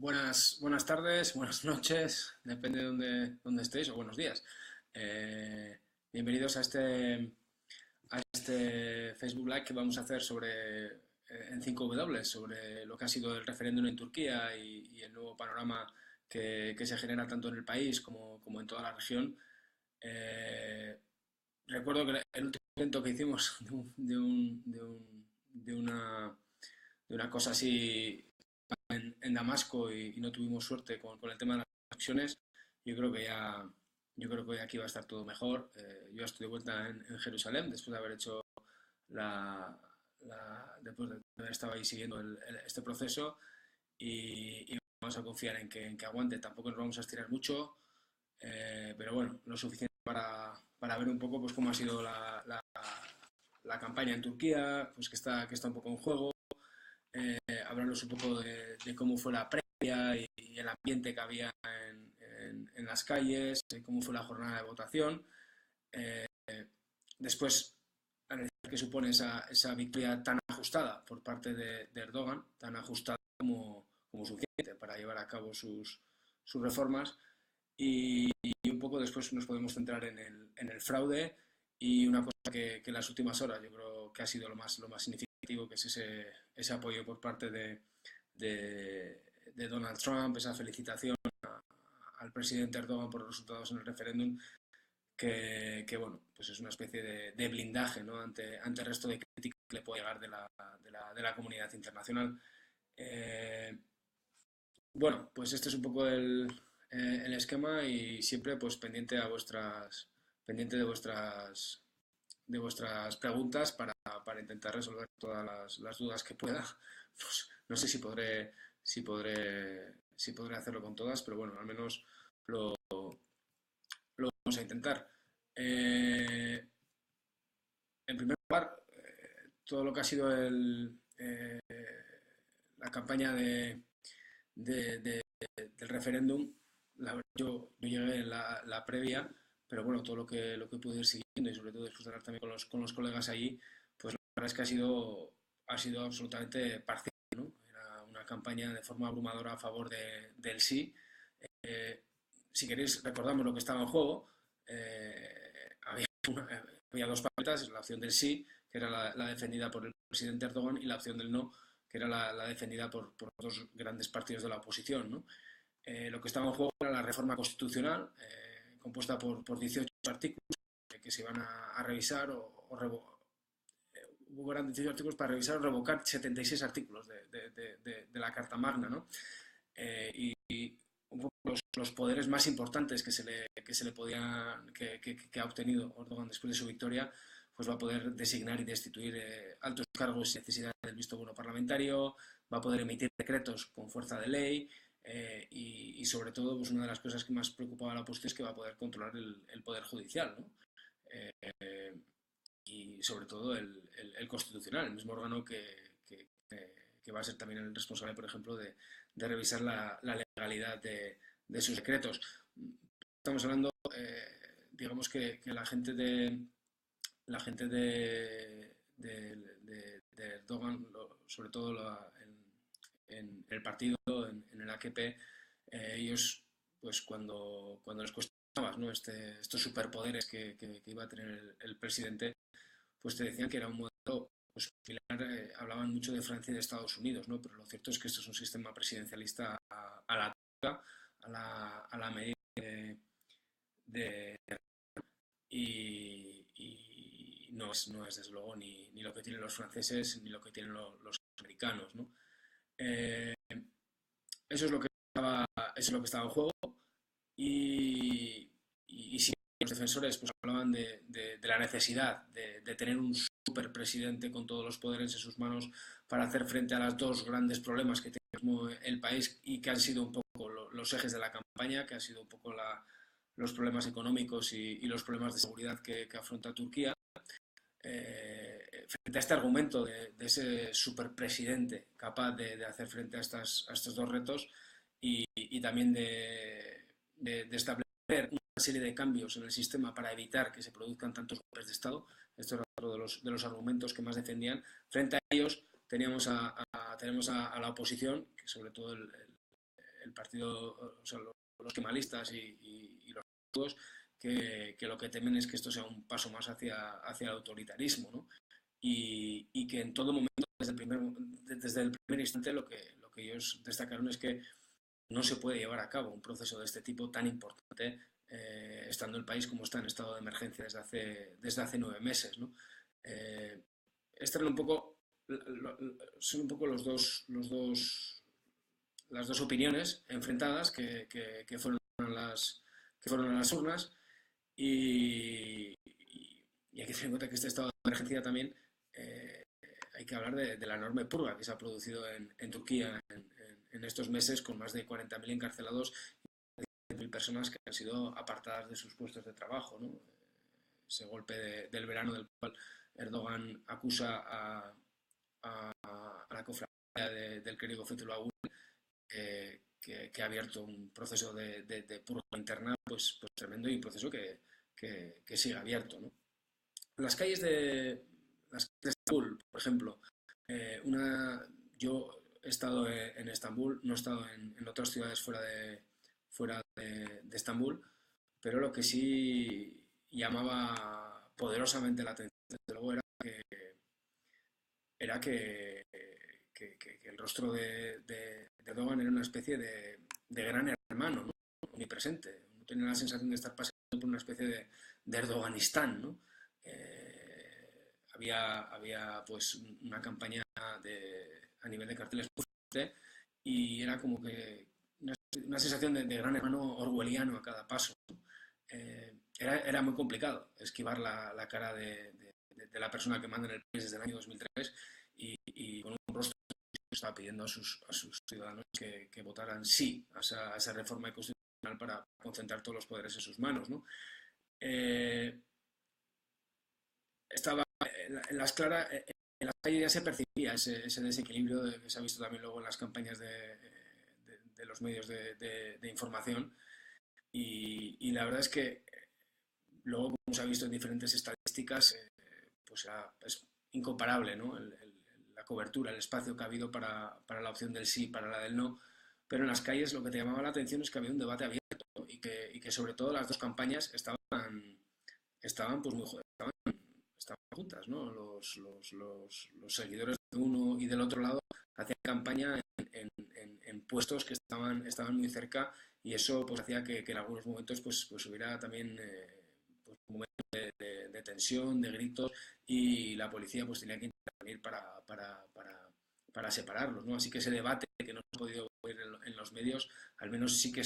Buenas tardes, buenas noches, depende de dónde estéis, o buenos días. Bienvenidos a este Facebook Live que vamos a hacer en 5W, sobre lo que ha sido el referéndum en Turquía y el nuevo panorama que se genera tanto en el país como en toda la región. Eh, Recuerdo que el último intento que hicimos de una cosa así en Damasco y no tuvimos suerte con el tema de las acciones. Yo creo que ya, yo creo que aquí va a estar todo mejor. Yo ya estoy de vuelta en Jerusalén después de haber hecho después de haber estado ahí siguiendo este proceso y vamos a confiar en que aguante. Tampoco nos vamos a estirar mucho, pero bueno, lo suficiente para ver un poco pues cómo ha sido la campaña en Turquía, pues que está un poco en juego. Hablarnos un poco de cómo fue la previa y el ambiente que había en las calles, cómo fue la jornada de votación. Eh, Después, analizar qué supone esa victoria tan ajustada por parte de Erdogan, tan ajustada como suficiente para llevar a cabo sus reformas. Y un poco después nos podemos centrar en el fraude y una cosa que en las últimas horas yo creo que ha sido lo más significativo, que es ese apoyo por parte de Donald Trump, esa felicitación al presidente Erdogan por los resultados en el referéndum, que bueno, pues es una especie de blindaje, ¿no? ante el resto de críticas que le puede llegar de la comunidad internacional. Eh, bueno, pues este es un poco el esquema y siempre pues pendiente de vuestras preguntas para intentar resolver todas las dudas que pueda. Pues, no sé si podré hacerlo con todas, pero bueno, al menos lo vamos a intentar. En primer lugar, todo lo que ha sido la campaña del referéndum, yo llegué en la previa, pero bueno, todo lo que pude ir siguiendo y sobre todo después de hablar también con los colegas allí, pues la verdad es que ha sido absolutamente parcial, ¿no? Era una campaña de forma abrumadora a favor del sí. Eh, si queréis, recordamos lo que estaba en juego. Había dos papeletas, la opción del sí, que era la defendida por el presidente Erdogan, y la opción del no, que era la defendida por dos grandes partidos de la oposición, ¿no? Lo que estaba en juego era la reforma constitucional, compuesta por 18 artículos que se iban a revisar hubo 18 artículos para revisar o revocar 76 artículos de la Carta Magna, ¿no? Y un poco los poderes más importantes que se le podían que ha obtenido Erdogan después de su victoria, pues va a poder designar y destituir altos cargos sin necesidad del visto bueno parlamentario, va a poder emitir decretos con fuerza de ley, y sobre todo pues una de las cosas que más preocupaba a la oposición es que va a poder controlar el poder judicial, ¿no? Eh, y sobre todo el constitucional, el mismo órgano que va a ser también el responsable, por ejemplo, de revisar la legalidad de sus decretos. Estamos hablando, digamos que la gente de Erdogan, sobre todo en el partido, en el AKP, ellos, pues cuando les cuestionabas, ¿no? Estos superpoderes que iba a tener el presidente, pues te decían que era un modelo pues, similar. Hablaban mucho de Francia y de Estados Unidos, ¿no? Pero lo cierto es que esto es un sistema presidencialista a la turca, a la medida de y no es desde luego ni lo que tienen los franceses ni lo que tienen los americanos, ¿no? Eh, eso es lo que estaba en juego. Y sí, los defensores pues hablaban de la necesidad de tener un superpresidente con todos los poderes en sus manos para hacer frente a los dos grandes problemas que tiene el país y que han sido un poco los ejes de la campaña, que han sido un poco los problemas económicos y los problemas de seguridad que afronta Turquía. Frente a este argumento de ese superpresidente capaz de hacer frente a estos dos retos y también de establecer una serie de cambios en el sistema para evitar que se produzcan tantos golpes de Estado. Esto era otro de los argumentos que más defendían. Frente a ellos tenemos a la oposición, que sobre todo el partido, o sea, los kemalistas y los todos, que lo que temen es que esto sea un paso más hacia el autoritarismo, ¿no? Y que en todo momento, desde el primer instante, lo que ellos destacaron es que no se puede llevar a cabo un proceso de este tipo tan importante estando el país como está en estado de emergencia desde hace 9 meses, ¿no? Estas eran un poco, son un poco las dos opiniones enfrentadas que fueron a las urnas y hay que tener en cuenta que este estado de emergencia también hay que hablar de la enorme purga que se ha producido en Turquía en estos meses, con más de 40.000 encarcelados y 100.000 personas que han sido apartadas de sus puestos de trabajo, ¿no? Ese golpe del verano del cual Erdogan acusa a la cofradía del querido Fethullah Gülen, que ha abierto un proceso de purga interna pues tremendo, y un proceso que sigue abierto, ¿no? Las calles de Estambul, por ejemplo, yo he estado en Estambul, no he estado en otras ciudades fuera de Estambul, pero lo que sí llamaba poderosamente la atención, desde luego, era que el rostro de Erdogan era una especie de gran hermano, ¿no? Omnipresente. Uno tenía la sensación de estar pasando por una especie de Erdoganistán, ¿no? Había pues una campaña a nivel de carteles muy fuerte, y era como que una sensación de gran hermano orwelliano a cada paso, ¿no? Era muy complicado esquivar la cara de la persona que manda en el país desde el año 2003, y con un rostro que estaba pidiendo a sus ciudadanos que votaran sí a esa reforma constitucional para concentrar todos los poderes en sus manos, ¿no? Estaba en las calles ya se percibía ese desequilibrio que se ha visto también luego en las campañas de los medios de información, y la verdad es que luego, como se ha visto en diferentes estadísticas, pues es incomparable, ¿no? La cobertura, el espacio que ha habido para la opción del sí, para la del no, pero en las calles lo que te llamaba la atención es que había un debate abierto, y que sobre todo las dos campañas estaban pues muy estaban juntas, ¿no? Los seguidores de uno y del otro lado hacían campaña en puestos que estaban muy cerca, y eso pues hacía que en algunos momentos pues hubiera también pues, momentos de tensión, de gritos, y la policía pues tenía que intervenir para separarlos, ¿no? Así que ese debate que no hemos podido oír en los medios, al menos sí que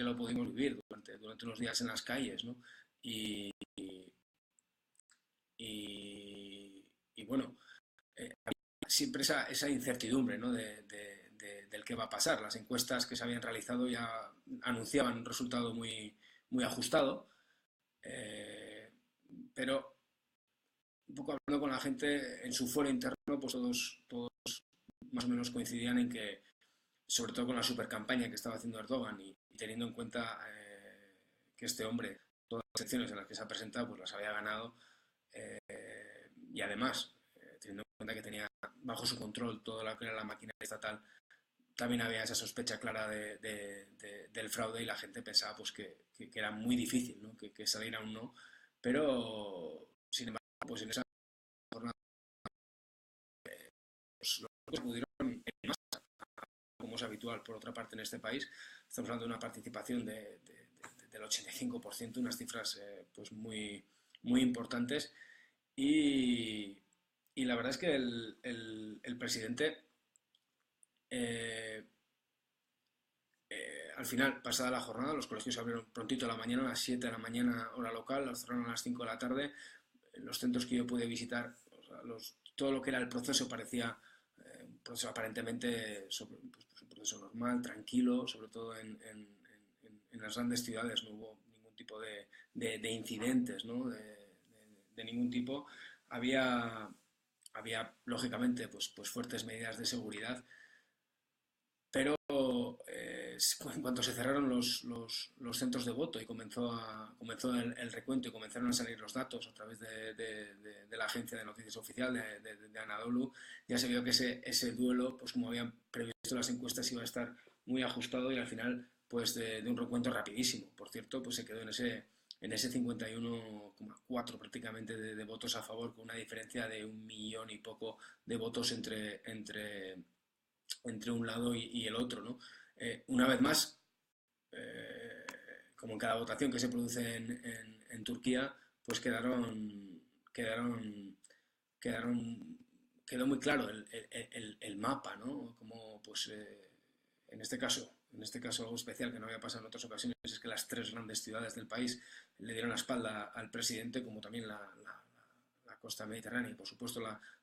lo pudimos vivir durante unos días en las calles, ¿no? Y, y bueno, siempre esa incertidumbre, ¿no? Del qué va a pasar. Las encuestas que se habían realizado ya anunciaban un resultado muy ajustado, pero un poco hablando con la gente en su foro interno, pues todos más o menos coincidían en que, sobre todo con la supercampaña que estaba haciendo Erdogan, y teniendo en cuenta que este hombre, todas las elecciones en las que se ha presentado, pues las había ganado, y además, teniendo en cuenta que tenía bajo su control toda lo que era la maquinaria estatal, también había esa sospecha clara del fraude, y la gente pensaba pues que era muy difícil, ¿no? que saliera un no, pero sin embargo, pues en esa jornada pues, los acudieron en masa, como es habitual por otra parte en este país. Estamos hablando de una participación del 85%, unas cifras pues muy importantes, y la verdad es que el presidente al final, pasada la jornada, los colegios se abrieron prontito a la mañana, a las 7 de la mañana hora local, los cerraron a las 5 de la tarde. En los centros que yo pude visitar, o sea, todo lo que era el proceso parecía un proceso aparentemente un proceso normal, tranquilo, sobre todo en las grandes ciudades no hubo ningún tipo de incidentes, ¿no? de ningún tipo. Había lógicamente pues fuertes medidas de seguridad, pero en cuanto se cerraron los centros de voto y comenzó el recuento y comenzaron a salir los datos a través de la agencia de noticias oficial de Anadolu, ya se vio que ese duelo, pues como habían previsto las encuestas, iba a estar muy ajustado y al final pues de un recuento rapidísimo. Por cierto, pues se quedó en ese 51,4 prácticamente de votos a favor, con una diferencia de 1 millón y poco de votos entre un lado y el otro, ¿no? Una vez más, eh, como en cada votación que se produce en Turquía, pues quedaron, quedó muy claro el mapa, ¿no? Como, pues, en este caso algo especial que no había pasado en otras ocasiones es que las tres grandes ciudades del país le dieron la espalda al presidente, como también la costa mediterránea y, por supuesto,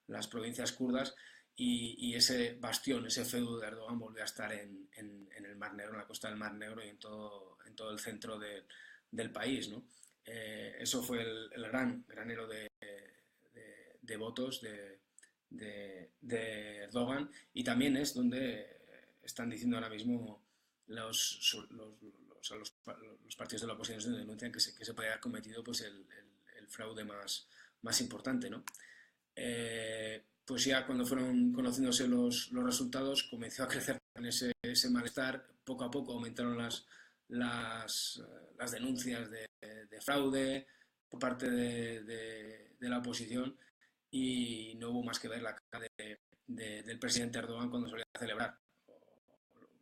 las provincias kurdas, y ese bastión, ese feudo de Erdogan volvió a estar en el Mar Negro, en la costa del Mar Negro y en todo el centro del país, ¿no? Eso fue el gran granero de votos de Erdogan, y también es donde están diciendo ahora mismo los partidos de la oposición denuncian que se puede haber cometido pues el fraude más importante, ¿no? Pues ya cuando fueron conociéndose los resultados comenzó a crecer ese malestar. Poco a poco aumentaron las denuncias de fraude por parte de la oposición, y no hubo más que ver la cara del presidente Erdogan cuando solía celebrar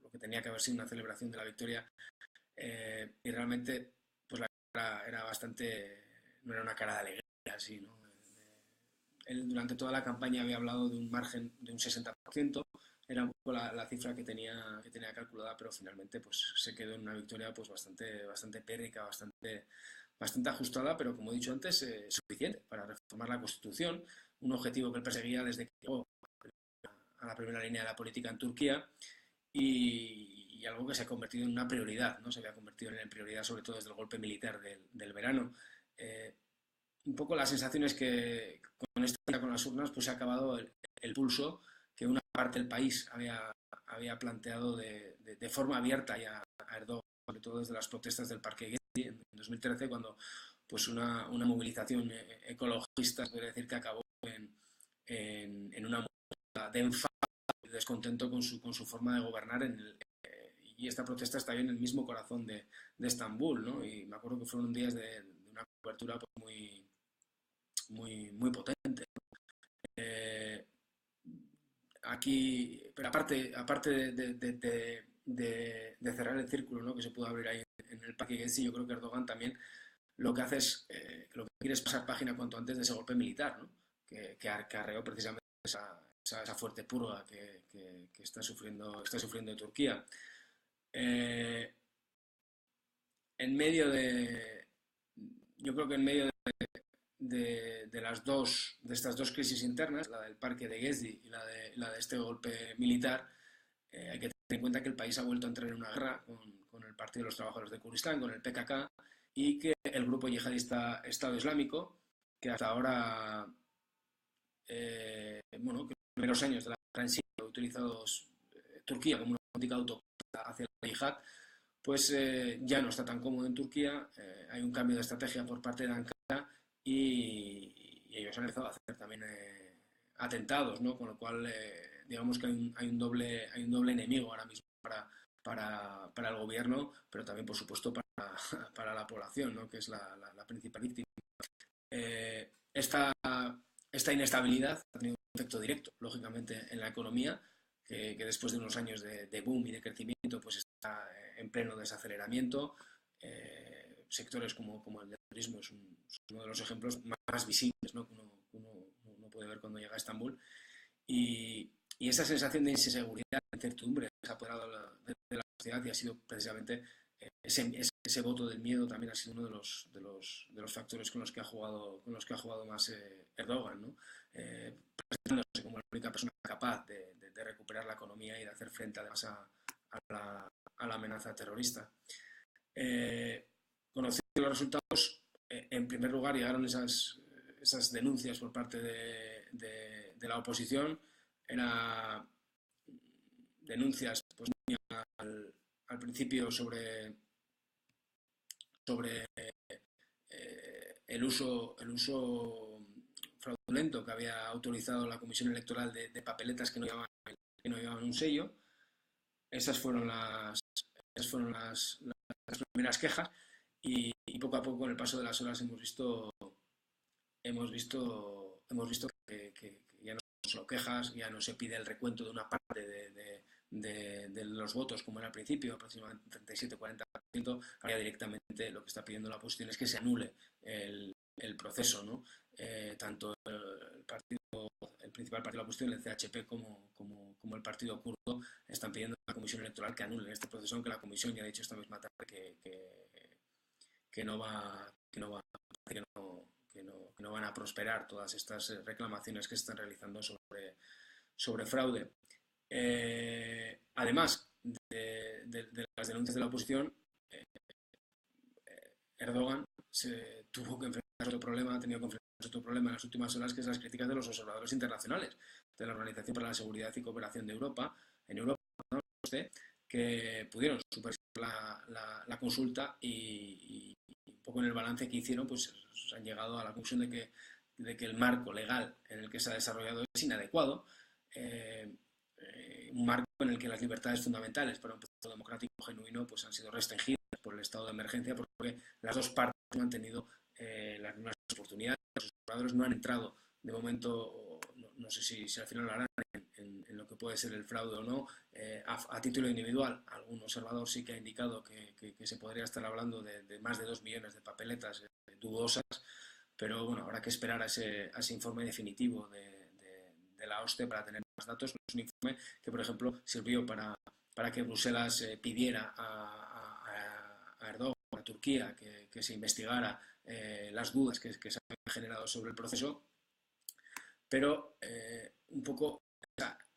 lo que tenía que haber sido una celebración de la victoria, y realmente pues la cara era bastante, no era una cara de alegría así, ¿no? Él durante toda la campaña había hablado de un margen de un 60%, era un poco la cifra que tenía calculada, pero finalmente pues se quedó en una victoria pues bastante pírrica, bastante ajustada, pero como he dicho antes, suficiente para reformar la Constitución, un objetivo que él perseguía desde que llegó a la primera línea de la política en Turquía, y algo que se ha convertido en una prioridad, ¿no? Se había convertido en prioridad sobre todo desde el golpe militar del verano. Un poco la sensación es que con las urnas pues se ha acabado el pulso que una parte del país había planteado de forma abierta ya a Erdogan, sobre todo desde las protestas del Parque Gezi en 2013, cuando pues una movilización ecologista, podría decir, que acabó en una movilización de enfado y descontento con su forma de gobernar y esta protesta está en el mismo corazón de Estambul, ¿no? Y me acuerdo que fueron días de una cobertura pues, muy potente. Eh, Aquí, pero aparte de cerrar el círculo, ¿no? Que se pudo abrir ahí en el Parque Gezi, yo creo que Erdogan también lo que hace es, lo que quiere es pasar página cuanto antes de ese golpe militar, ¿no? Que acarreó precisamente esa fuerte purga que está sufriendo Turquía. Eh, en medio de, yo creo que en medio de estas dos crisis internas, la del Parque de Gezi y la de este golpe militar, hay que tener en cuenta que el país ha vuelto a entrar en una guerra con el Partido de los Trabajadores de Kurdistán, con el PKK, y que el grupo yihadista Estado Islámico, que hasta ahora, bueno, que en los primeros años de la guerra en Siria ha utilizado Turquía como una auténtica autopista hacia la yihad, pues ya no está tan cómodo en Turquía, hay un cambio de estrategia por parte de Ankara, y ellos han empezado a hacer también atentados, ¿no? Con lo cual, digamos que hay un doble enemigo ahora mismo para el gobierno, pero también, por supuesto, para la población, ¿no? Que es la principal víctima. Esta inestabilidad ha tenido un efecto directo, lógicamente, en la economía, que después de unos años de boom y de crecimiento, pues está en pleno desaceleramiento. Sectores como el del turismo es uno de los ejemplos más visibles, ¿no? que uno puede ver cuando llega a Estambul. Y esa sensación de inseguridad, de incertidumbre que se ha apoderado de la sociedad, y ha sido precisamente ese voto del miedo, también ha sido uno de los factores con los que ha jugado más Erdogan, ¿no? Presentándose como la única persona capaz de recuperar la economía y de hacer frente además a la amenaza terrorista. Conociendo los resultados, en primer lugar llegaron esas denuncias por parte de la oposición. Eran denuncias pues, al principio sobre el uso fraudulento que había autorizado la Comisión Electoral de papeletas que no llevaban un sello. esas fueron las primeras quejas y poco a poco con el paso de las horas hemos visto que ya no son solo quejas, ya no se pide el recuento de una parte de los votos como era al principio, aproximadamente 37-40%, ahora directamente lo que está pidiendo la oposición es que se anule el proceso, ¿no? Tanto el principal partido de la oposición, el CHP, como el partido kurdo, están pidiendo a la Comisión Electoral que anule este proceso, aunque la Comisión ya ha dicho esta misma tarde que no va, que no va, que no van a prosperar todas estas reclamaciones que se están realizando sobre fraude. Además de las denuncias de la oposición, Erdogan tuvo que enfrentar otro problema, ha tenido que enfrentar otro problema en las últimas horas, que es las críticas de los observadores internacionales de la Organización para la Seguridad y Cooperación de Europa, en Europa, ¿no? Que pudieron supervisar la consulta y un poco en el balance que hicieron, pues han llegado a la conclusión de que el marco legal en el que se ha desarrollado es inadecuado, un marco en el que las libertades fundamentales para un proceso democrático genuino pues han sido restringidas por el estado de emergencia, porque las dos partes no han tenido las mismas oportunidades, los observadores no han entrado de momento, no sé si al final lo harán en lo que puede ser el fraude o no, a título individual. Algún observador sí que ha indicado que se podría estar hablando de más de 2 millones de papeletas dudosas, pero bueno, habrá que esperar a ese informe definitivo de la OSCE para tener más datos. No es un informe que, por ejemplo, sirvió para que Bruselas pidiera a Erdogan, a Turquía, que se investigara las dudas que se han generado sobre el proceso, pero un poco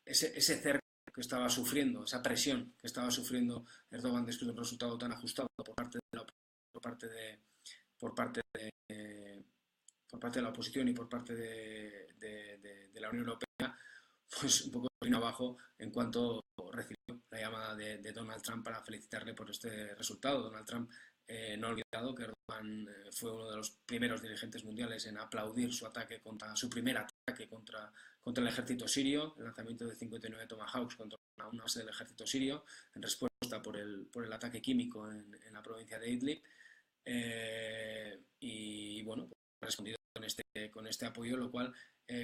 ese cerco que estaba sufriendo, esa presión que estaba sufriendo Erdogan después de un resultado tan ajustado por parte de la oposición y por parte de la Unión Europea, pues un poco vino abajo en cuanto recibió la llamada de Donald Trump para felicitarle por este resultado. Donald Trump no ha olvidado que Erdogan fue uno de los primeros dirigentes mundiales en aplaudir su primer ataque contra el ejército sirio, el lanzamiento de 59 Tomahawks contra una base del ejército sirio, en respuesta por el ataque químico en la provincia de Idlib. Y bueno, pues, ha respondido con este apoyo, lo cual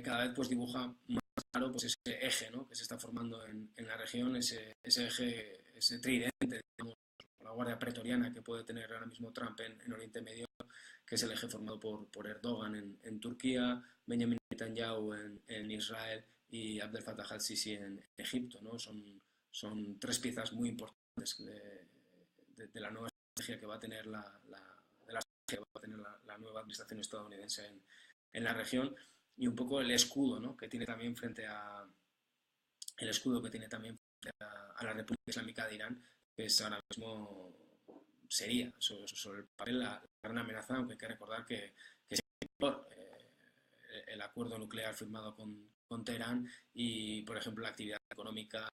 cada vez pues dibuja más claro pues ese eje, ¿no?, que se está formando en la región, ese eje, ese tridente, digamos, la guardia pretoriana que puede tener ahora mismo Trump en Oriente Medio, que es el eje formado por Erdogan en Turquía, Benjamin Netanyahu en Israel y Abdel Fattah al-Sisi en Egipto, ¿no? Son tres piezas muy importantes de la nueva estrategia que va a tener la nueva administración estadounidense en la región, y un poco el escudo, ¿no?, que tiene también frente a la República Islámica de Irán, que es ahora mismo sería sobre el papel la gran amenaza, aunque hay que recordar que el acuerdo nuclear firmado con Teherán y, por ejemplo, la actividad económica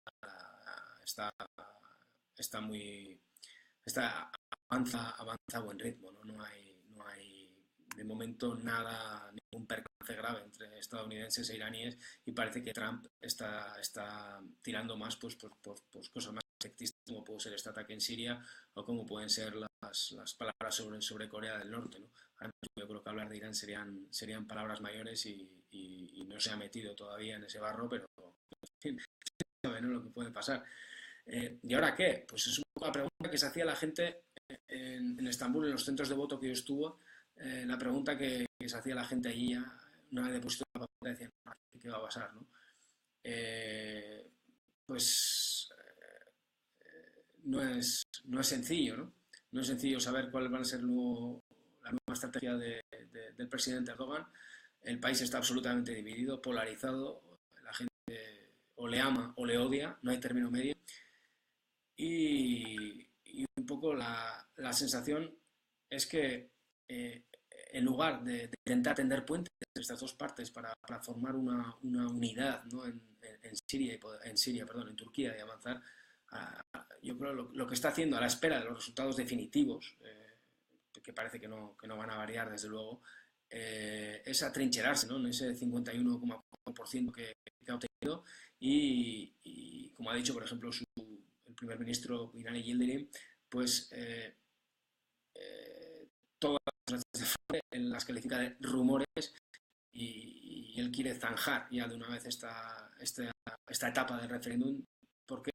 avanza a buen ritmo, ¿no? No hay de momento ningún percance grave entre estadounidenses e iraníes, y parece que Trump está tirando más pues por cosas más efectistas, como puede ser este ataque en Siria o como pueden ser las palabras sobre Corea del Norte, ¿no? Yo creo que hablar de Irán serían palabras mayores y no se ha metido todavía en ese barro, pero en fin, sabe, ¿no?, lo que puede pasar. ¿Y ahora qué? Pues es un poco la pregunta que se hacía la gente en Estambul, en los centros de voto que yo estuve. La pregunta que se hacía la gente allí, una vez depositado la papeleta, decían, ¿qué va a pasar, no? Pues no es sencillo, ¿no? No es sencillo saber cuál va a ser la nueva estrategia del presidente Erdogan. El país está absolutamente dividido, polarizado, la gente o le ama o le odia, no hay término medio. Y un poco la sensación es que en lugar de intentar tender puentes entre estas dos partes para formar una unidad, ¿no?, en Turquía, y avanzar, yo creo lo que está haciendo a la espera de los resultados definitivos, que parece que no van a variar desde luego, es atrincherarse, ¿no?, en ese 51,4% que ha obtenido, y como ha dicho, por ejemplo, el primer ministro Binali Yildirim, pues todas las en las califica de rumores y él quiere zanjar ya de una vez esta etapa del referéndum porque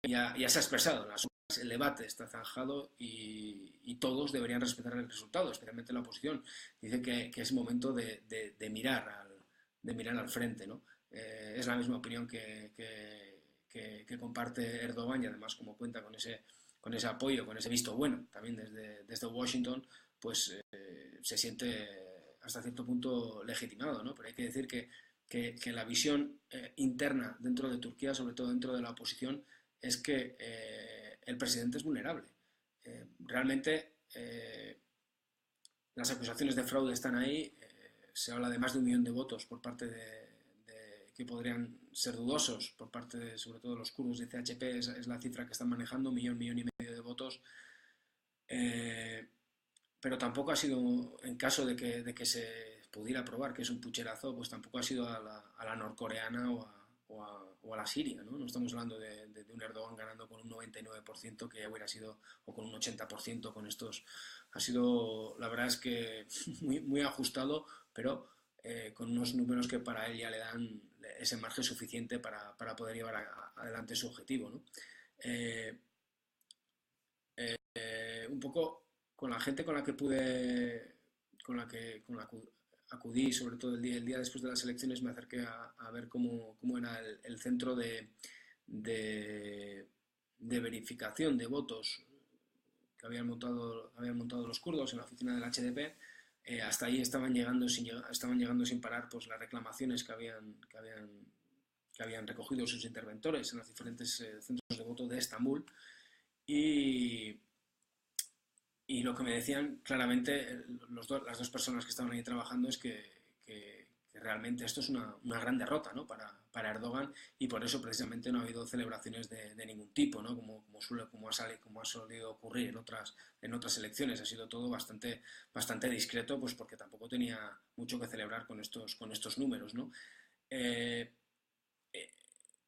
ya se ha expresado, el debate está zanjado y todos deberían respetar el resultado, especialmente la oposición. Dice que es momento de mirar al frente, ¿no? Es la misma opinión que comparte Erdogan y además como cuenta con ese apoyo, con ese visto bueno también desde Washington, pues se siente hasta cierto punto legitimado, ¿no? Pero hay que decir que la visión interna dentro de Turquía, sobre todo dentro de la oposición, es que el presidente es vulnerable. Realmente las acusaciones de fraude están ahí, se habla de más de 1 millón de votos por parte que podrían ser dudosos por parte sobre todo de los kurdos de CHP, es la cifra que están manejando, 1 millón y medio de votos. Pero tampoco ha sido, en caso de que se pudiera probar que es un pucherazo, pues tampoco ha sido a la norcoreana o a la Siria, ¿no? No estamos hablando de un Erdogan ganando con un 99% que ya hubiera sido, o con un 80% con estos. Ha sido, la verdad es que muy ajustado, pero con unos números que para él ya le dan ese margen suficiente para poder llevar adelante su objetivo, ¿no? Un poco con la gente con la que acudí, sobre todo el día después de las elecciones, me acerqué a ver cómo era el centro de verificación de votos que habían montado los kurdos en la oficina del HDP. Hasta ahí estaban llegando sin parar pues las reclamaciones que habían recogido sus interventores en los diferentes centros de voto de Estambul. Y lo que me decían claramente las dos personas que estaban ahí trabajando es que realmente esto es una gran derrota, ¿no? para Erdogan, y por eso precisamente no ha habido celebraciones de ningún tipo, ¿no? como ha solido ocurrir en otras elecciones. Ha sido todo bastante discreto, pues porque tampoco tenía mucho que celebrar con estos números, ¿no?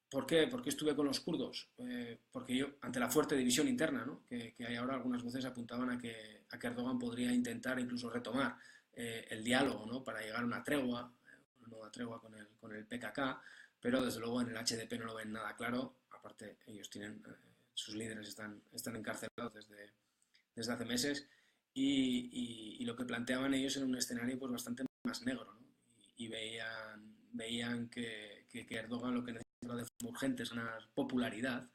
¿Por qué? ¿Por qué estuve con los kurdos? Porque yo, ante la fuerte división interna, ¿no? que hay ahora, algunas voces apuntaban a que Erdogan podría intentar incluso retomar el diálogo, ¿no? Para llegar a una nueva tregua con el PKK, pero desde luego en el HDP no lo ven nada claro. Aparte, ellos tienen, sus líderes están encarcelados desde hace meses y lo que planteaban ellos era un escenario pues bastante más negro, ¿no? Y veían que Erdogan lo que necesitaba de forma urgente es ganar popularidad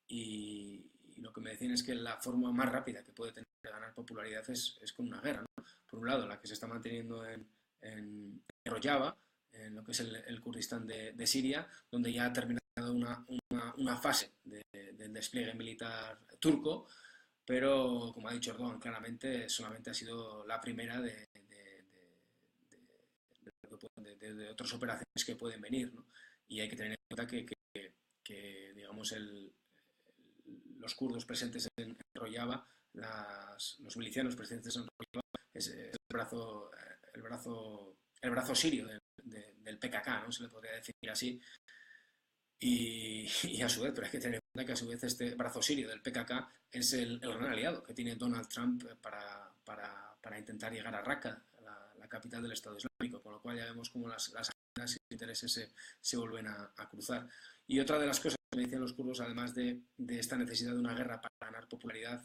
y lo que me decían es que la forma más rápida que puede tener de ganar popularidad es con una guerra, ¿no? Por un lado, la que se está manteniendo en Rojava, en lo que es el Kurdistán de Siria, donde ya ha terminado una fase del despliegue militar turco, pero como ha dicho Erdogan claramente, solamente ha sido la primera de otras operaciones que pueden venir, ¿no? Y hay que tener en cuenta que digamos, los kurdos presentes en Rojava, los milicianos presentes en Rojava, es el brazo sirio del PKK, ¿no? Se le podría decir así. Y a su vez, pero hay que tener en cuenta que a su vez este brazo sirio del PKK es el gran aliado que tiene Donald Trump para intentar llegar a Raqqa, la capital del Estado Islámico, con lo cual ya vemos cómo las agendas y intereses se vuelven a cruzar. Y otra de las cosas que me decían los kurdos, además de esta necesidad de una guerra para ganar popularidad,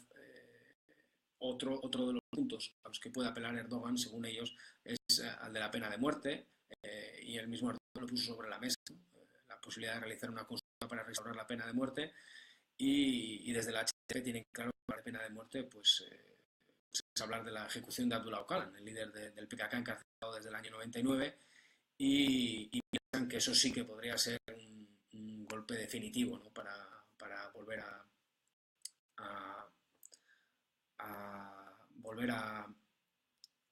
otro de los puntos a los que puede apelar Erdogan, según ellos, es al de la pena de muerte, y el mismo Erdogan lo puso sobre la mesa, la posibilidad de realizar una consulta para restaurar la pena de muerte, y desde la HDP tienen claro que la pena de muerte pues es hablar de la ejecución de Abdullah Öcalan, el líder del PKK encarcelado desde el año 99, y piensan que eso sí que podría ser un golpe definitivo, ¿no? para volver a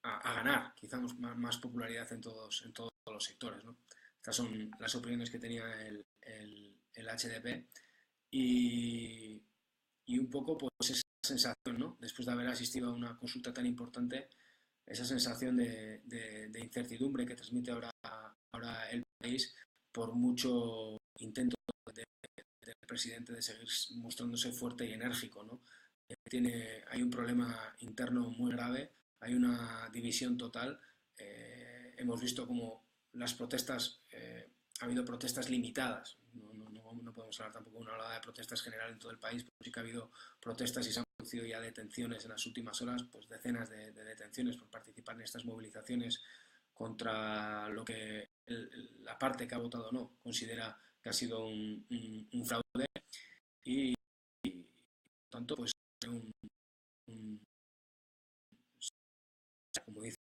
ganar quizás más popularidad en todos los sectores, ¿no? Estas son las opiniones que tenía el HDP y un poco pues esa sensación, ¿no? Después de haber asistido a una consulta tan importante, esa sensación de incertidumbre que transmite ahora el país por mucho intento del presidente de seguir mostrándose fuerte y enérgico, ¿no? Hay un problema interno muy grave, hay una división total. Hemos visto como las protestas, ha habido protestas limitadas, no podemos hablar tampoco de una oleada de protestas general en todo el país, pero sí que ha habido protestas y se han producido ya detenciones en las últimas horas, pues decenas de detenciones por participar en estas movilizaciones contra lo que la parte que ha votado no considera que ha sido un fraude y, por tanto, pues un, como dice,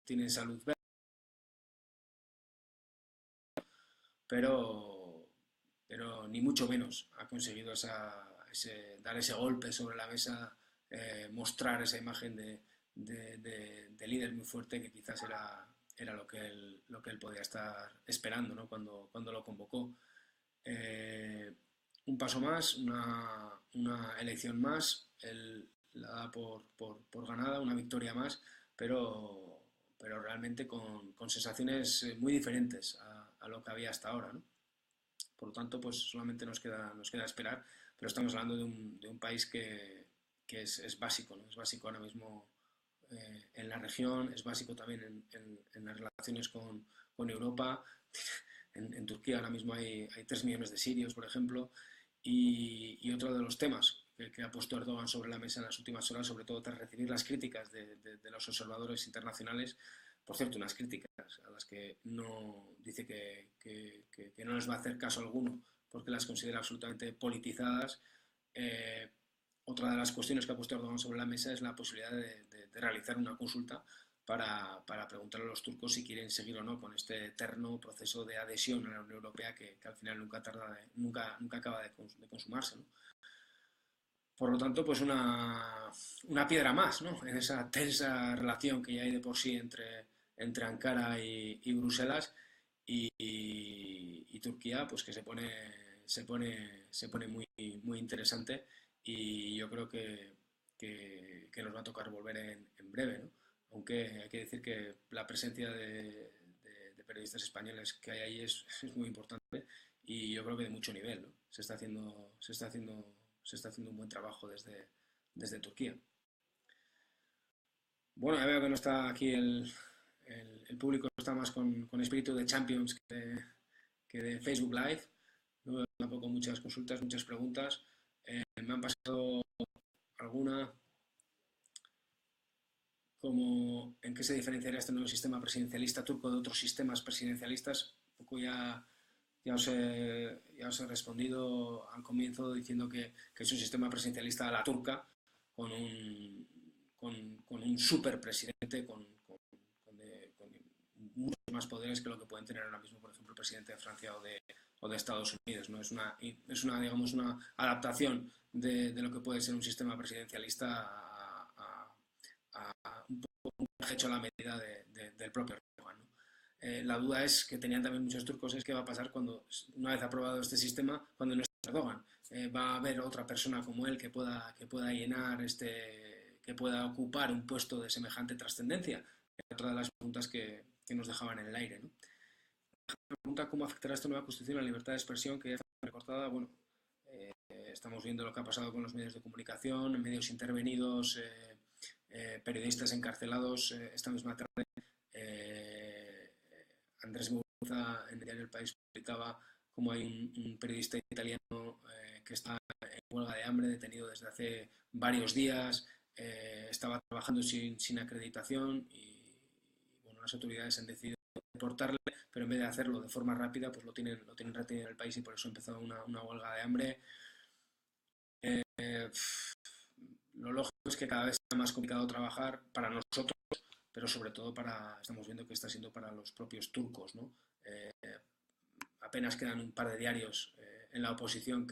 tiene salud verde, pero ni mucho menos ha conseguido dar ese golpe sobre la mesa, mostrar esa imagen de líder muy fuerte que quizás era lo que él podía estar esperando, ¿no? cuando lo convocó. Un paso más, una elección más, él la da por ganada, una victoria más, pero realmente con sensaciones muy diferentes a lo que había hasta ahora, ¿no? Por lo tanto, pues solamente nos queda esperar, pero estamos hablando de un país que es básico, ¿no? Es básico ahora mismo en la región, es básico también en las relaciones con Europa. En Turquía ahora mismo hay 3 millones de sirios, por ejemplo, y otro de los temas que ha puesto Erdogan sobre la mesa en las últimas horas, sobre todo tras recibir las críticas de los observadores internacionales, por cierto, unas críticas a las que no dice que no les va a hacer caso alguno porque las considera absolutamente politizadas. Otra de las cuestiones que ha puesto Erdogan sobre la mesa es la posibilidad de realizar una consulta para preguntarle a los turcos si quieren seguir o no con este eterno proceso de adhesión a la Unión Europea que al final nunca acaba de consumarse, ¿no? Por lo tanto, pues una piedra más, ¿no? En esa tensa relación que ya hay de por sí entre Ankara y Bruselas y Turquía, pues que se pone muy interesante y yo creo que nos va a tocar volver en breve, ¿no? Aunque hay que decir que la presencia de periodistas españoles que hay ahí es muy importante y yo creo que de mucho nivel, ¿no? Se está haciendo un buen trabajo desde Turquía. Bueno, ya veo que no está aquí el público, está más con espíritu de Champions que de Facebook Live. No veo tampoco muchas consultas, muchas preguntas. Me han pasado alguna, como en qué se diferenciaría este nuevo sistema presidencialista turco de otros sistemas presidencialistas. Un poco ya os he respondido al comienzo diciendo que es un sistema presidencialista a la turca, con un superpresidente, con muchos más poderes que lo que pueden tener ahora mismo, por ejemplo, el presidente de Francia o de Estados Unidos, ¿no? Digamos, una adaptación de lo que puede ser un sistema presidencialista a un poco hecho a la medida del propio Erdogan, ¿no? La duda es que tenían también muchos turcos, es qué va a pasar cuando, una vez aprobado este sistema, cuando no esté Erdogan. Va a haber otra persona como él que pueda llenar que pueda ocupar un puesto de semejante trascendencia. Otra de las preguntas que nos dejaban en el aire, ¿no? La pregunta cómo afectará esta nueva constitución a la libertad de expresión que ya está recortada. Bueno, estamos viendo lo que ha pasado con los medios de comunicación, medios intervenidos, periodistas encarcelados. Esta misma tarde Andrés Muguruza en el diario El País publicaba cómo hay un periodista italiano que está en huelga de hambre, detenido desde hace varios días, estaba trabajando sin acreditación y bueno, las autoridades han decidido deportarle, pero en vez de hacerlo de forma rápida, pues lo tienen retenido en el país y por eso ha empezado una huelga de hambre. Lo lógico es que cada vez sea más complicado trabajar para nosotros, pero sobre todo estamos viendo que está siendo para los propios turcos, ¿no? Apenas quedan un par de diarios en la oposición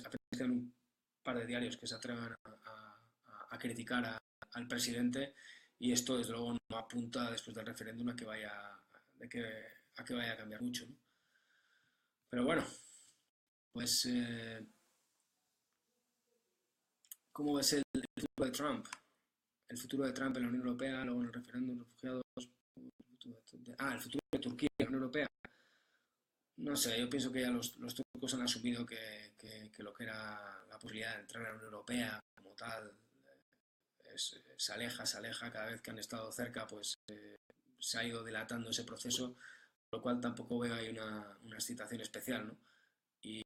apenas quedan un par de diarios que se atrevan a criticar al presidente y esto desde luego no apunta después del referéndum a que vaya a cambiar mucho, ¿no? Pero bueno, pues ¿cómo ves el futuro de Trump? El futuro de Trump en la Unión Europea, luego en el referéndum, refugiados. el futuro de Turquía, la Unión Europea. No sé, yo pienso que ya los turcos han asumido que lo que era la posibilidad de entrar a la Unión Europea como tal se aleja, cada vez que han estado cerca, pues se ha ido dilatando ese proceso, por lo cual tampoco veo ahí una excitación especial, ¿no? Y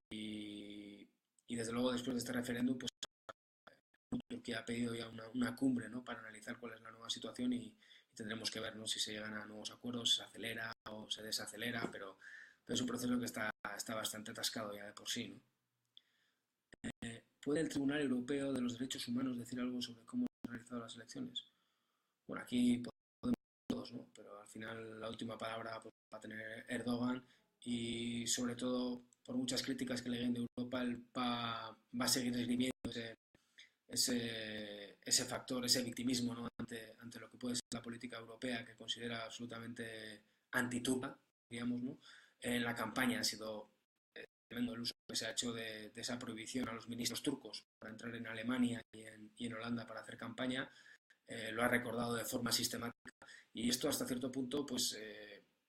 desde luego después de este referéndum, pues Turquía ha pedido ya una cumbre, ¿no? Para analizar cuál es la nueva situación y tendremos que ver, ¿no? Si se llegan a nuevos acuerdos, se acelera o se desacelera, pero es un proceso que está bastante atascado ya de por sí, ¿no? ¿Puede el Tribunal Europeo de los Derechos Humanos decir algo sobre cómo se han realizado las elecciones? Bueno, aquí podemos todos, ¿no? Pero al final la última palabra pues, va a tener Erdogan y sobre todo por muchas críticas que le den de Europa, va a seguir esgrimiendo ese factor, ese victimismo, ¿no? ante lo que puede ser la política europea, que considera absolutamente antiturca, digamos, ¿no? En la campaña ha sido tremendo el uso que se ha hecho de esa prohibición a los ministros turcos para entrar en Alemania y en Holanda para hacer campaña. Lo ha recordado de forma sistemática y esto hasta cierto punto pues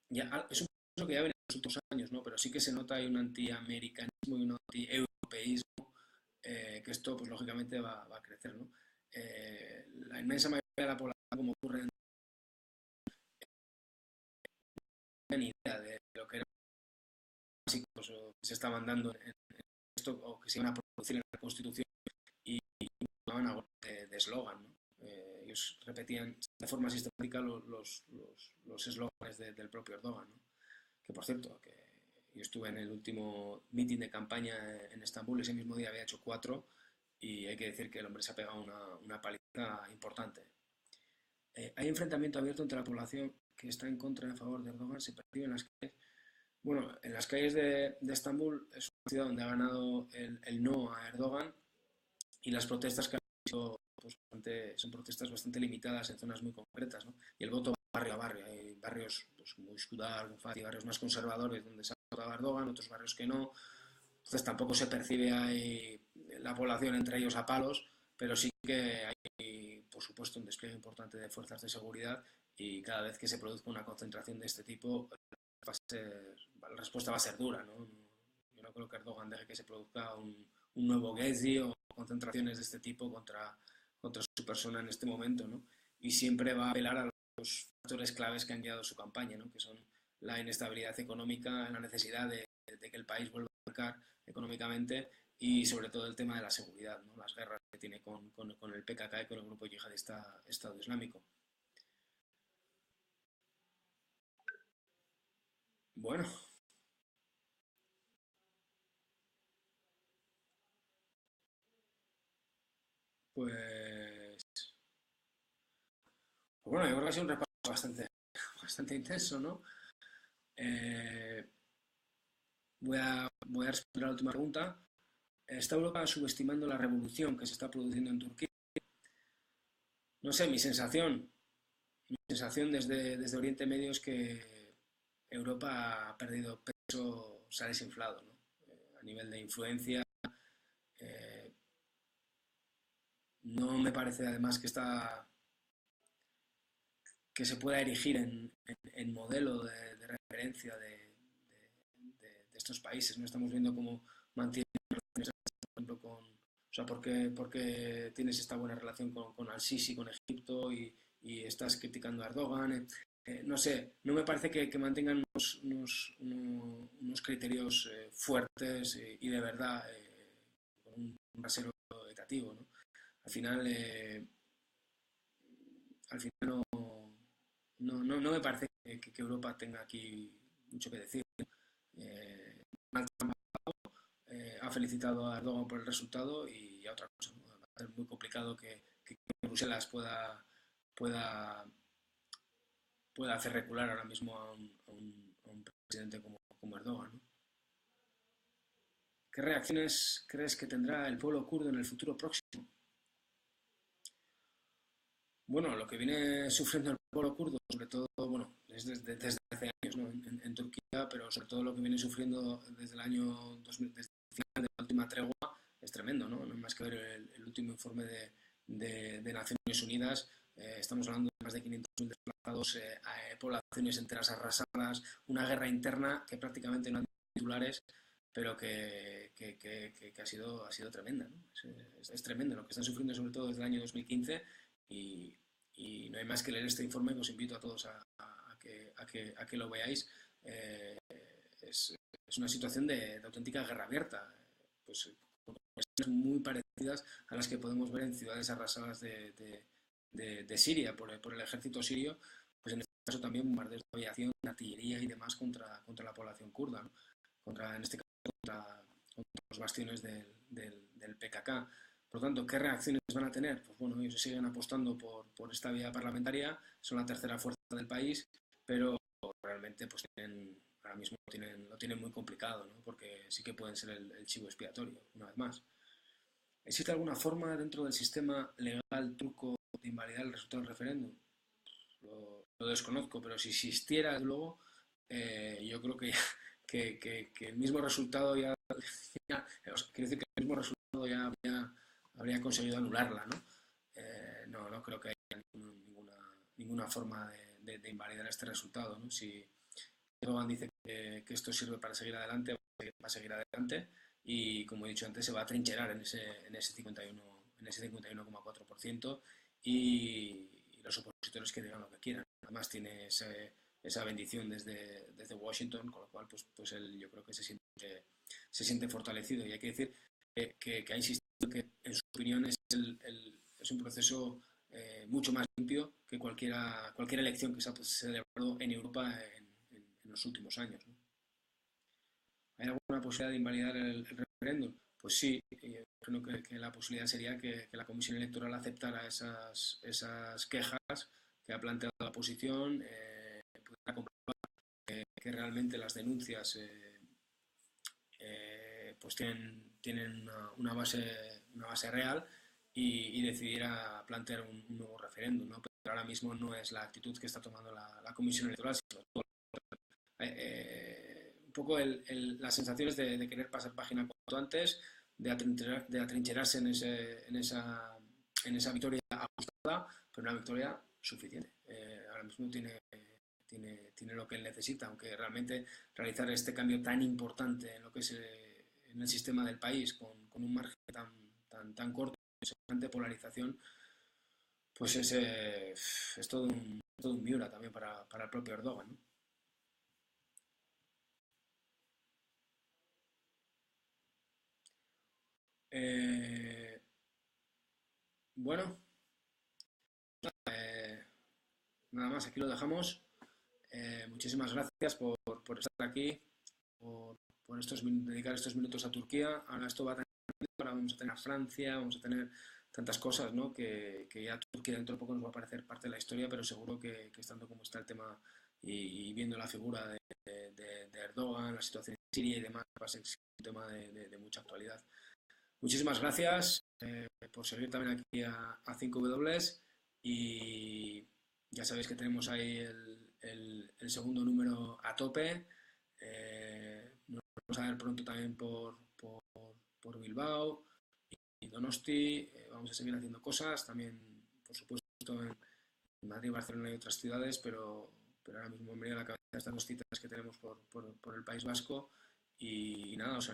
ya es un proceso que ya viene en los últimos años, ¿no? Pero sí que se nota hay un antiamericanismo y un anti-europeísmo que esto pues lógicamente va a crecer, ¿no? La inmensa mayoría de la población, como ocurre en ni idea de lo que eran básicos o que se estaban dando en esto o que se iban a producir en la Constitución y hablaban a de eslogan, ¿no? Ellos repetían de forma sistemática los eslóganes del propio Erdogan, ¿no? Que por cierto, que yo estuve en el último meeting de campaña en Estambul, ese mismo día había hecho 4 y hay que decir que el hombre se ha pegado una paliza importante. Hay enfrentamiento abierto entre la población que está en contra y a favor de Erdogan, se percibe en las calles. Bueno, en las calles de Estambul es una ciudad donde ha ganado el no a Erdogan y las protestas que han sido pues, son protestas bastante limitadas en zonas muy concretas, ¿no? Y el voto va barrio a barrio. Hay barrios pues, como Üsküdar, Fatih, barrios más conservadores donde se ha votado a Erdogan, otros barrios que no. Entonces tampoco se percibe ahí la población entre ellos a palos, pero sí que hay, por supuesto, un despliegue importante de fuerzas de seguridad y cada vez que se produzca una concentración de este tipo, la respuesta va a ser dura, ¿no? Yo no creo que Erdogan deje que se produzca un nuevo Gezi o concentraciones de este tipo contra su persona en este momento, ¿no? Y siempre va a apelar a los factores claves que han guiado su campaña, ¿no? Que son la inestabilidad económica, la necesidad de que el país vuelva a marcar económicamente y sobre todo el tema de la seguridad, ¿no? Las guerras que tiene con el PKK y con el grupo yihadista Estado Islámico. Bueno, pues bueno, yo creo que ha sido un repaso bastante intenso, ¿no? Eh, voy a responder a la última pregunta. ¿Está Europa subestimando la revolución que se está produciendo en Turquía? No sé, mi sensación desde Oriente Medio es que Europa ha perdido peso, se ha desinflado, ¿no? A nivel de influencia, eh, no me parece además que se pueda erigir en modelo de referencia de estos países. No estamos viendo cómo mantienen relaciones, por ejemplo, o sea, ¿por qué tienes esta buena relación con Al-Sisi, con Egipto y estás criticando a Erdogan? No sé, no me parece que mantengan unos criterios fuertes y de verdad con un rasero educativo, ¿no? Al final, al final no me parece que Europa tenga aquí mucho que decir. Eh, ha felicitado a Erdogan por el resultado y a otra cosa, ¿no? Va a ser muy complicado que Bruselas pueda, pueda hacer recular ahora mismo a un presidente como Erdogan, ¿no? ¿Qué reacciones crees que tendrá el pueblo kurdo en el futuro próximo? Bueno, lo que viene sufriendo el pueblo kurdo, sobre todo, bueno, desde hace años, ¿no? En Turquía, pero sobre todo lo que viene sufriendo desde el año 2000, desde el final de la última tregua, es tremendo, ¿no? No hay más que ver el último informe de Naciones Unidas, Estamos hablando de más de 500.000 desplazados, poblaciones enteras arrasadas, una guerra interna que prácticamente no hay titulares, pero que ha sido tremenda, ¿no? Es tremendo lo que están sufriendo, sobre todo desde el año 2015, y, y no hay más que leer este informe, que os invito a todos a que lo veáis. Eh, es una situación de auténtica guerra abierta, pues muy parecidas a las que podemos ver en ciudades arrasadas de Siria por el ejército sirio, pues en este caso también bombardeos de aviación, artillería y demás contra la población kurda, ¿no? En este caso contra los bastiones del PKK. Por lo tanto, ¿qué reacciones van a tener? Pues bueno, ellos siguen apostando por esta vía parlamentaria, son la tercera fuerza del país, pero realmente pues ahora mismo lo tienen muy complicado, ¿no? Porque sí que pueden ser el chivo expiatorio, una vez más. ¿Existe alguna forma dentro del sistema legal turco de invalidar el resultado del referéndum? Lo desconozco, pero si existiera, luego, yo creo que el mismo resultado quiero decir que el mismo resultado habría conseguido anularla, ¿no? No creo que haya ninguna forma de invalidar este resultado, ¿no? Si Erdogan dice que esto sirve para seguir adelante, va a seguir adelante, y como he dicho antes, se va a trincherar en ese 51,4%, y los opositores que digan lo que quieran. Además tiene esa bendición desde Washington, con lo cual pues él, yo creo que se siente fortalecido. Y hay que decir que ha insistido que en su opinión es un proceso mucho más limpio que cualquier elección que se ha celebrado en Europa en los últimos años, ¿no? ¿Hay alguna posibilidad de invalidar el referéndum? Pues sí, creo que la posibilidad sería que la Comisión Electoral aceptara esas quejas que ha planteado la oposición, pudiera comprobar que realmente las denuncias pues tienen una base real, y decidir a plantear un nuevo referéndum, ¿no? Pero ahora mismo no es la actitud que está tomando la Comisión Electoral, sino un poco las sensaciones de querer pasar página cuanto antes, de atrincherarse en esa victoria ajustada, pero una victoria suficiente. Ahora mismo tiene lo que él necesita, aunque realmente realizar este cambio tan importante en lo que es en el sistema del país, con un margen tan corto, semejante polarización, pues es todo un miura también para el propio Erdogan, ¿no? Eh, bueno, eh, nada más, aquí lo dejamos. Muchísimas gracias por estar aquí, por dedicar estos minutos a Turquía. Ahora esto va a tener, ahora vamos a tener a Francia, vamos a tener tantas cosas, ¿no? Que ya Turquía dentro de poco nos va a parecer parte de la historia, pero seguro que estando como está el tema, y viendo la figura de Erdogan, la situación en Siria y demás, va a ser un tema de mucha actualidad. Muchísimas gracias por seguir también aquí a 5W, y ya sabéis que tenemos ahí el segundo número a tope. Nos vamos a ver pronto también por Bilbao y Donosti. Vamos a seguir haciendo cosas también, por supuesto, en Madrid, Barcelona y otras ciudades, pero ahora mismo me viene a la cabeza estas dos citas que tenemos por el País Vasco. Y nada, os